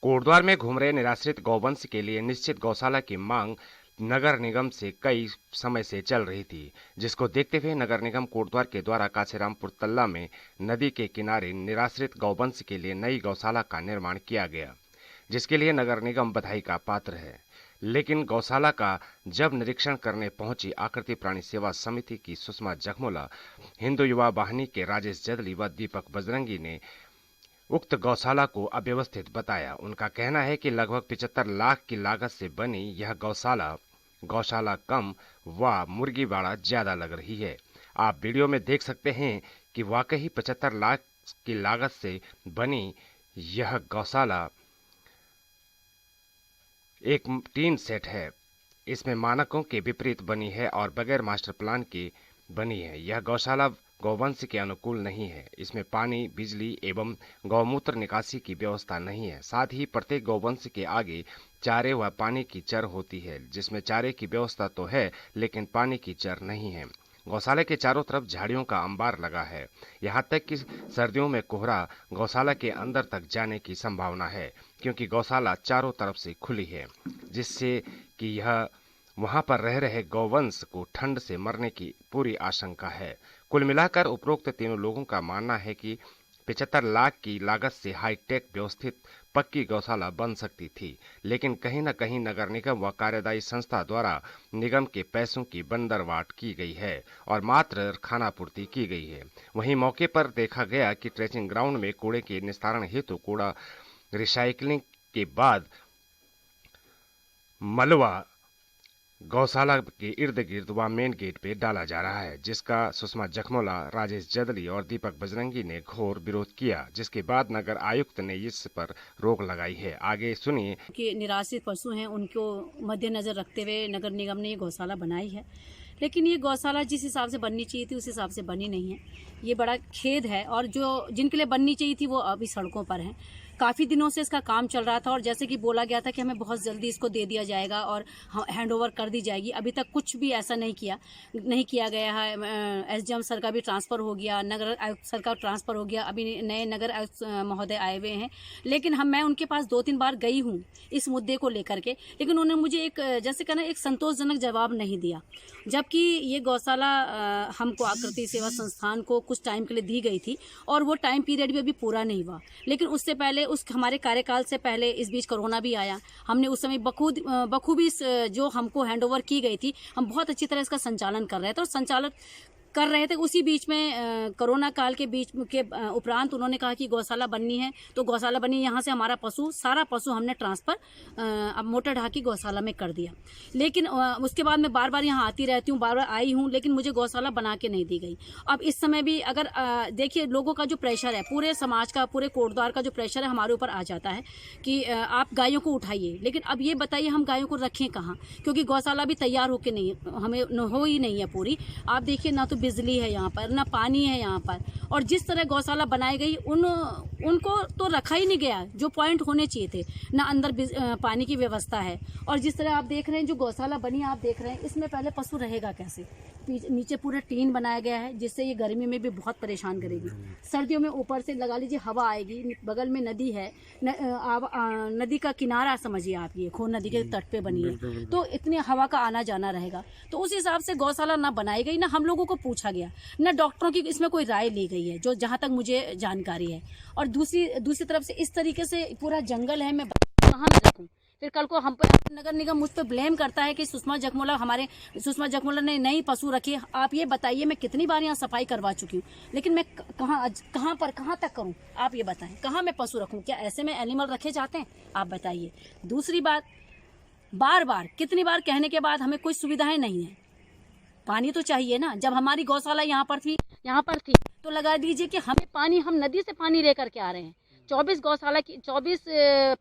कोटद्वार में घूम रहे निराश्रित गौवंश के लिए निश्चित गौशाला की मांग नगर निगम से कई समय से चल रही थी, जिसको देखते हुए नगर निगम कोटद्वार के द्वारा काशीरामपुर तल्ला में नदी के किनारे निराश्रित गौवंश के लिए नई गौशाला का निर्माण किया गया, जिसके लिए नगर निगम बधाई का पात्र है। लेकिन गौशाला का जब निरीक्षण करने पहुंची आकृति प्राणी सेवा समिति की सुषमा जखमोला, हिंदू युवा वाहिनी के राजेश जदली व दीपक बजरंगी ने उक्त गौशाला को अव्यवस्थित बताया। उनका कहना है कि लगभग 75 लाख की लागत से बनी यह गौशाला कम व मुर्गीवाड़ा ज्यादा लग रही है। आप वीडियो में देख सकते हैं कि वाकई 75 लाख की लागत से बनी यह गौशाला एक टीन सेट है। इसमें मानकों के विपरीत बनी है और बगैर मास्टर प्लान की बनी है। यह गौशाला गौवंश के अनुकूल नहीं है। इसमें पानी, बिजली एवं गौमूत्र निकासी की व्यवस्था नहीं है। साथ ही प्रत्येक गौवंश के आगे चारे व पानी की चर होती है, जिसमें चारे की व्यवस्था तो है लेकिन पानी की चर नहीं है। गौशाला के चारों तरफ झाड़ियों का अंबार लगा है। यहाँ तक कि सर्दियों में कोहरा गौशाला के अंदर तक जाने की संभावना है, क्योंकि गौशाला चारों तरफ से खुली है, जिससे कि यह वहां पर रह रहे गौवंश को ठंड से मरने की पूरी आशंका है। कुल मिलाकर उपरोक्त तीनों लोगों का मानना है कि 75 लाख की लागत से हाईटेक व्यवस्थित पक्की गौशाला बन सकती थी, लेकिन कहीं न कहीं नगर निगम व कार्यदायी संस्था द्वारा निगम के पैसों की बंदरवाट की गई है और मात्र खानापूर्ति की गई है। वहीं मौके पर देखा गया कि ट्रेचिंग ग्राउंड में कूड़े के निस्तारण हेतु कूड़ा रिसाइकलिंग के बाद मलबा गौशाला के इर्द गिर्द व मेन गेट पे डाला जा रहा है, जिसका सुषमा जखमोला, राजेश जदली और दीपक बजरंगी ने घोर विरोध किया, जिसके बाद नगर आयुक्त ने इस पर रोक लगाई है। आगे सुनिए। कि निराश्रित पशु हैं, उनको मद्देनजर रखते हुए नगर निगम ने ये गौशाला बनाई है, लेकिन ये गौशाला जिस हिसाब से बननी चाहिए थी उस हिसाब से बनी नहीं है। ये बड़ा खेद है। और जो जिनके लिए बननी चाहिए थी वो अभी सड़कों पर हैं। काफ़ी दिनों से इसका काम चल रहा था और जैसे कि बोला गया था कि हमें बहुत जल्दी इसको दे दिया जाएगा और हैंड ओवर कर दी जाएगी। अभी तक कुछ भी ऐसा नहीं किया गया है। एसडीएम सर का भी ट्रांसफ़र हो गया, नगर आयुक्त सर का ट्रांसफ़र हो गया, अभी नए नगर आयुक्त महोदय आए हुए हैं। लेकिन मैं उनके पास 2-3 बार गई हूँ इस मुद्दे को लेकर के, लेकिन उन्होंने मुझे एक जैसे कहना एक संतोषजनक जवाब नहीं दिया। जबकि ये गौशाला हमको आकृति सेवा संस्थान को कुछ टाइम के लिए दी गई थी और वो टाइम पीरियड भी अभी पूरा नहीं हुआ। लेकिन उससे पहले उस हमारे कार्यकाल से पहले इस बीच कोरोना भी आया। हमने उस समय बखूबी जो हमको हैंडओवर की गई थी, हम बहुत अच्छी तरह इसका संचालन कर रहे थे और संचालन कर रहे थे। उसी बीच में कोरोना काल के बीच के उपरांत उन्होंने कहा कि गौशाला बननी है, तो गौशाला बनी। यहाँ से हमारा सारा पशु हमने ट्रांसफ़र अब मोटर ढाकी गौशाला में कर दिया। लेकिन उसके बाद मैं बार बार यहाँ आती रहती हूँ, बार बार आई हूँ, लेकिन मुझे गौशाला बना के नहीं दी गई। अब इस समय भी अगर देखिए लोगों का जो प्रेशर है, पूरे समाज का, पूरे कोटद्वार का जो प्रेशर है हमारे ऊपर आ जाता है कि आप गायों को उठाइए। लेकिन अब ये बताइए हम गायों को रखें कहाँ, क्योंकि गौशाला भी तैयार होकर नहीं हमें हो ही नहीं है पूरी। आप देखिए ना तो बिजली है यहाँ पर, ना पानी है यहाँ पर, और जिस तरह गौशाला बनाई गई उनको तो रखा ही नहीं गया जो पॉइंट होने चाहिए थे। ना अंदर पानी की व्यवस्था है। और जिस तरह आप देख रहे हैं जो गौशाला बनी आप देख रहे हैं, इसमें पहले पशु रहेगा कैसे। नीचे पूरा टीन बनाया गया है, जिससे ये गर्मी में भी बहुत परेशान करेगी। सर्दियों में ऊपर से लगा लीजिए हवा आएगी, बगल में नदी है, नदी का किनारा समझिए आप, ये खोन नदी के तट पे बनी है, तो इतनी हवा का आना जाना रहेगा। तो उस हिसाब से गौशाला ना बनाई गई, ना हम लोगों को पूछा गया, ना डॉक्टरों की इसमें कोई राय ली गई है, जो जहाँ तक मुझे जानकारी है। और दूसरी तरफ से इस तरीके से पूरा जंगल है, मैं कहाँ में रखूँ। फिर कल को हम नगर निगम मुझ पर ब्लेम करता है कि सुषमा जखमोला ने नई पशु रखी। आप ये बताइए, मैं कितनी बार यहाँ सफाई करवा चुकी हूँ, लेकिन मैं कहाँ तक करूँ, आप ये बताएं, कहाँ मैं पशु रखूँ। क्या ऐसे में एनिमल रखे जाते हैं, आप बताइए। दूसरी बात, बार कितनी बार कहने के बाद हमें कोई सुविधाएं नहीं है। पानी तो चाहिए ना। जब हमारी गौशाला यहाँ पर थी तो लगा दीजिए कि हमें पानी, हम नदी से पानी लेकर के आ रहे हैं। 24 गौशाला की 24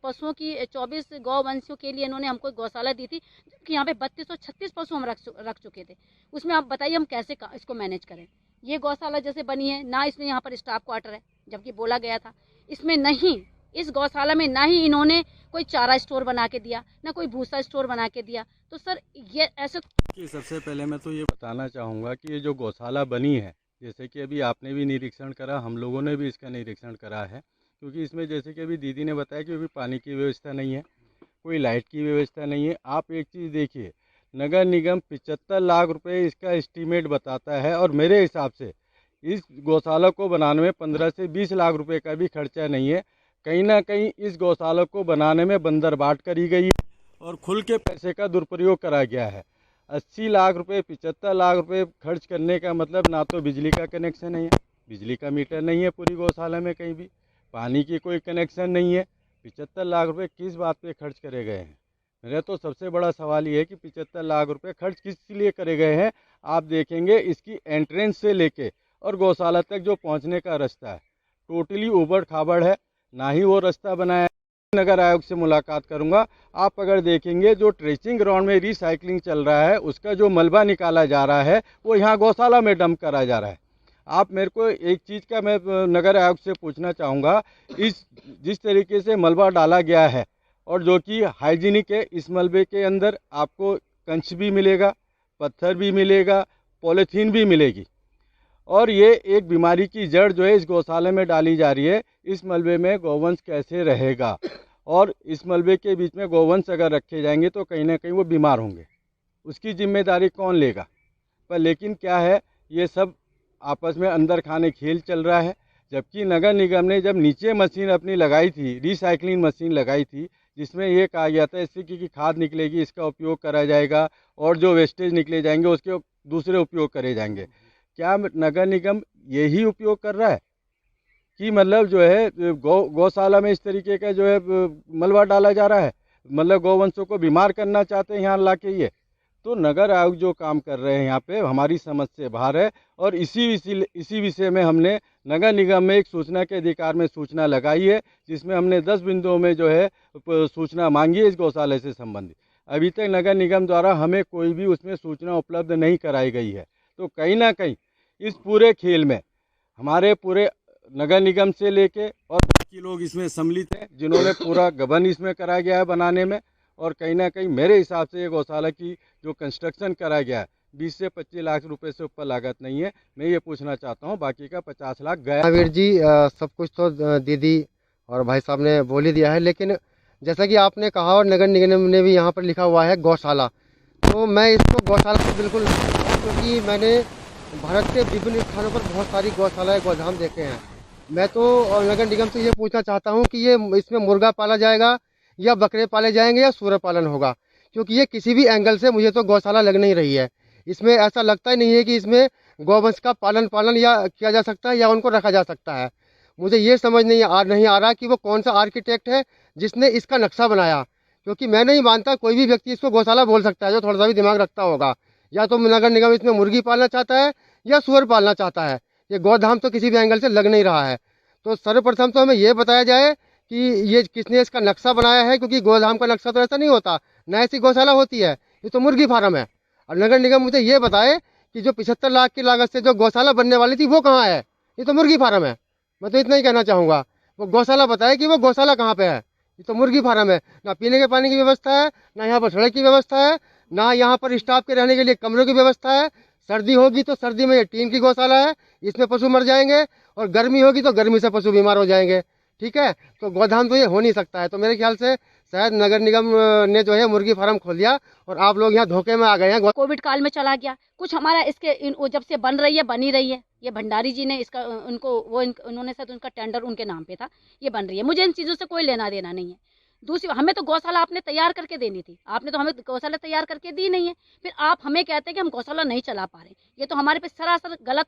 पशुओं की 24 गौवंशियों के लिए इन्होंने हमको गौशाला दी थी, जबकि यहाँ पे 3236 पशु हम रख चुके थे। उसमें आप बताइए हम कैसे इसको मैनेज करें। ये गौशाला जैसे बनी है ना, इसमें यहाँ पर स्टाफ क्वार्टर है, जबकि बोला गया था इसमें नहीं। इस गौशाला में ना ही इन्होंने कोई चारा स्टोर बना के दिया, ना कोई भूसा स्टोर बना के दिया। तो सर ये ऐसे सबसे पहले मैं तो ये बताना चाहूँगा कि ये जो गौशाला बनी है, जैसे कि अभी आपने भी निरीक्षण करा, हम लोगों ने भी इसका निरीक्षण करा है क्योंकि इसमें जैसे कि अभी दीदी ने बताया कि अभी पानी की व्यवस्था नहीं है, कोई लाइट की व्यवस्था नहीं है। आप एक चीज़ देखिए, नगर निगम 75 लाख रुपए इसका एस्टीमेट बताता है, और मेरे हिसाब से इस गौशाला को बनाने में 15 से 20 लाख रुपए का भी खर्चा नहीं है। कहीं ना कहीं इस गौशाला को बनाने में बंदरबाट करी गई है और खुल के पैसे का दुरुपयोग करा गया है। 80 लाख रुपए 75 लाख रुपए खर्च करने का मतलब ना तो बिजली का कनेक्शन है, बिजली का मीटर नहीं है पूरी गौशाला में, कहीं भी पानी की कोई कनेक्शन नहीं है। 75 लाख रुपए किस बात पे खर्च करे गए हैं? मेरा तो सबसे बड़ा सवाल ये है कि 75 लाख रुपए खर्च किस लिए करे गए हैं। आप देखेंगे इसकी एंट्रेंस से लेके और गौशाला तक जो पहुंचने का रास्ता है टोटली उबड़ खाबड़ है, ना ही वो रास्ता बनाया है। नगर आयोग से मुलाकात करूंगा। आप अगर देखेंगे जो ट्रेचिंग ग्राउंड में रिसाइकलिंग चल रहा है उसका जो मलबा निकाला जा रहा है वो यहाँ गौशाला में डंप करा जा रहा है। आप मेरे को एक चीज़ का मैं नगर आयोग से पूछना चाहूँगा, इस जिस तरीके से मलबा डाला गया है और जो कि हाइजीनिक है, इस मलबे के अंदर आपको कंच भी मिलेगा, पत्थर भी मिलेगा, पॉलीथीन भी मिलेगी, और ये एक बीमारी की जड़ जो है इस गौशाले में डाली जा रही है। इस मलबे में गौवंश कैसे रहेगा? और इस मलबे के बीच में गौवंश अगर रखे जाएंगे तो कहीं ना कहीं वो बीमार होंगे, उसकी जिम्मेदारी कौन लेगा? पर लेकिन क्या है, ये सब आपस में अंदर खाने खेल चल रहा है। जबकि नगर निगम ने जब नीचे मशीन अपनी लगाई थी, रिसाइकलिंग मशीन लगाई थी, जिसमें ये कहा गया था इससे की खाद निकलेगी, इसका उपयोग करा जाएगा, और जो वेस्टेज निकले जाएंगे उसके दूसरे उपयोग करे जाएंगे। क्या नगर निगम यही उपयोग कर रहा है कि मतलब जो है गौशाला में इस तरीके का जो है मलबा डाला जा रहा है, मतलब गौवंशों को बीमार करना चाहते हैं यहाँ ला के? ये तो नगर आयोग जो काम कर रहे हैं यहाँ पे हमारी समझ से बाहर है। और इसी विषय में हमने नगर निगम में एक सूचना के अधिकार में सूचना लगाई है, जिसमें हमने 10 बिंदुओं में जो है सूचना मांगी है इस गौशाला से संबंधित। अभी तक नगर निगम द्वारा हमें कोई भी उसमें सूचना उपलब्ध नहीं कराई गई है। तो कहीं ना कहीं इस पूरे खेल में हमारे पूरे नगर निगम से लेके और बाकी लोग इसमें सम्मिलित हैं, जिन्होंने पूरा गबन इसमें कराया गया है बनाने में। और कहीं ना कहीं मेरे हिसाब से ये गौशाला की जो कंस्ट्रक्शन कराया गया है 20 से 25 लाख रुपए से ऊपर लागत नहीं है। मैं ये पूछना चाहता हूँ, बाकी का 50 लाख गया। वीर जी, सब कुछ तो दीदी और भाई साहब ने बोल ही दिया है, लेकिन जैसा कि आपने कहा और नगर निगम ने भी यहाँ पर लिखा हुआ है गौशाला, तो मैं इसको गौशाला से बिल्कुल, क्योंकि मैंने भारत के विभिन्न स्थानों पर बहुत सारी गौशालाएं गोधाम देखे हैं। मैं तो नगर निगम से ये पूछना चाहता हूँ कि ये इसमें मुर्गा पाला जाएगा या बकरे पाले जाएंगे या सूअर पालन होगा, क्योंकि ये किसी भी एंगल से मुझे तो गौशाला लग नहीं रही है। इसमें ऐसा लगता ही नहीं है कि इसमें गौवंश का पालन या किया जा सकता है या उनको रखा जा सकता है। मुझे ये समझ नहीं आ रहा कि वो कौन सा आर्किटेक्ट है जिसने इसका नक्शा बनाया, क्योंकि मैं नहीं मानता कोई भी व्यक्ति इसको गौशाला बोल सकता है जो थोड़ा सा भी दिमाग रखता होगा। या तो नगर निगम इसमें मुर्गी पालना चाहता है या सूअर पालना चाहता है। ये गौधाम तो किसी भी एंगल से लग नहीं रहा है। तो सर्वप्रथम तो हमें ये बताया जाए कि ये किसने इसका नक्शा बनाया है, क्योंकि गौधाम का नक्शा तो ऐसा नहीं होता, न ऐसी गौशाला होती है, ये तो मुर्गी फार्म है। और नगर निगम मुझे ये बताए कि जो 75 लाख की लागत से जो गौशाला बनने वाली थी वो कहाँ है? ये तो मुर्गी फार्म है। मैं तो इतना ही कहना चाहूँगा, वो गौशाला बताए कि वो गौशाला कहाँ पे है। ये तो मुर्गी फार्म है। ना पीने के पानी की व्यवस्था है, ना यहाँ पर सड़क की व्यवस्था है, ना यहाँ पर स्टाफ के रहने के लिए कमरों की व्यवस्था है। सर्दी होगी तो सर्दी में ये टीन की गौशाला है, इसमें पशु मर जाएंगे, और गर्मी होगी तो गर्मी से पशु बीमार हो जाएंगे। ठीक है, तो गोदाम तो ये हो नहीं सकता है। तो मेरे ख्याल से शायद नगर निगम ने जो है मुर्गी फार्म खोल दिया और आप लोग यहाँ धोखे में आ गए हैं। कोविड काल में चला गया कुछ हमारा वो जब से बन रही है ये भंडारी जी ने इसका उन्होंने शायद उनका टेंडर उनके नाम पे था, ये बन रही है। मुझे इन चीज़ों से कोई लेना देना नहीं है। दूसरी, हमें तो गौशाला आपने तैयार करके देनी थी, आपने तो हमें गौशाला तैयार करके दी नहीं है। फिर आप हमें कहते हैं कि हम गौशाला नहीं चला पा रहे। ये तो हमारे पे सरासर गलत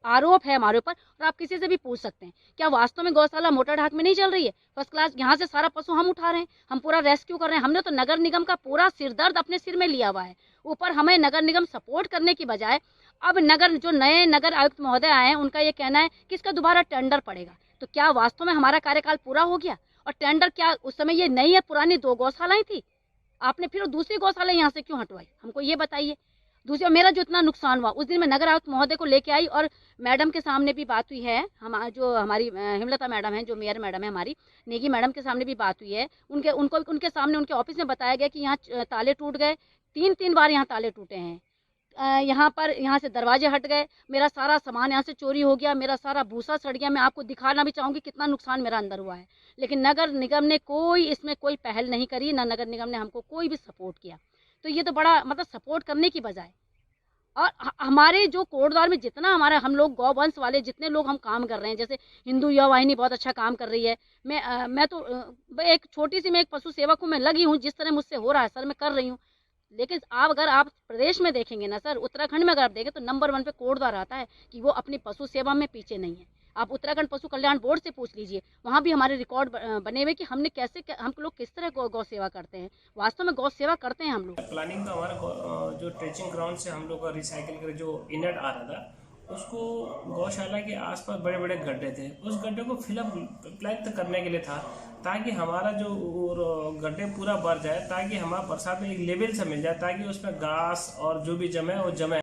आरोप है हमारे ऊपर। और आप किसी से भी पूछ सकते हैं, क्या वास्तव में गौशाला मोटर ढाक में नहीं चल रही है? फर्स्ट क्लास यहाँ से सारा पशु हम उठा रहे हैं, हम पूरा रेस्क्यू कर रहे हैं। हमने तो नगर निगम का पूरा सिरदर्द अपने सिर में लिया हुआ है। ऊपर हमें नगर निगम सपोर्ट करने की बजाय अब जो नए नगर आयुक्त महोदय आए हैं उनका ये कहना है कि इसका दोबारा टेंडर पड़ेगा। तो क्या वास्तव में हमारा कार्यकाल पूरा हो गया? और टेंडर क्या उस समय ये नई है, पुरानी 2 गौशालाएं थी, आपने फिर दूसरी गौशाला यहाँ से क्यों हटवाई? हमको ये बताइए। दूसरा, मेरा जो इतना नुकसान हुआ उस दिन मैं नगर आयुक्त महोदय को लेके आई और मैडम के सामने भी बात हुई है। जो हमारी हेमलता मैडम है, जो मेयर मैडम है हमारी, नेगी मैडम के सामने भी बात हुई है। उनके सामने उनके ऑफिस में बताया गया कि यहाँ ताले टूट गए, 3 बार यहाँ ताले टूटे हैं। यहाँ से दरवाजे हट गए, मेरा सारा सामान यहाँ से चोरी हो गया, मेरा सारा भूसा सड़ गया। मैं आपको दिखाना भी चाहूँगी कितना नुकसान मेरा अंदर हुआ है, लेकिन नगर निगम ने इसमें कोई पहल नहीं करी, ना नगर निगम ने हमको कोई भी सपोर्ट किया। तो ये तो बड़ा मतलब सपोर्ट करने की बजाय, और हमारे जो कोटद्वार में जितना हम लोग गौवंश वाले जितने लोग हम काम कर रहे हैं, जैसे हिंदू युवा वाहिनी बहुत अच्छा काम कर रही है। मैं तो एक छोटी सी मैं एक पशु सेवक हूँ, मैं लगी हूँ, जिस तरह मुझसे हो रहा है सर मैं कर रही हूँ। लेकिन अगर आप प्रदेश में देखेंगे ना सर, उत्तराखंड में अगर आप देखें तो नंबर 1 पे कोटद्वार आता है कि वो अपनी पशु सेवा में पीछे नहीं है। आप उत्तराखंड पशु कल्याण बोर्ड से पूछ लीजिए, वहाँ भी हमारे रिकॉर्ड बने हुए कि हमने हम लोग किस तरह गौ सेवा करते हैं। वास्तव में गौ सेवा करते हैं हम लोग। प्लानिंग का हमारा जो ट्रेचिंग ग्राउंड से हम लोग का रिसाइकिल कर जो इनट आ रहा था, उसको गौशाला के आसपास बड़े बड़े गड्ढे थे, उस गड्ढे को फिलअप प्लान करने के लिए था, ताकि हमारा जो गड्ढे पूरा भर जाए, ताकि हमारा बरसात में एक लेवल सा मिल जाए, ताकि उसमें घास और जो भी जमे वो जमे।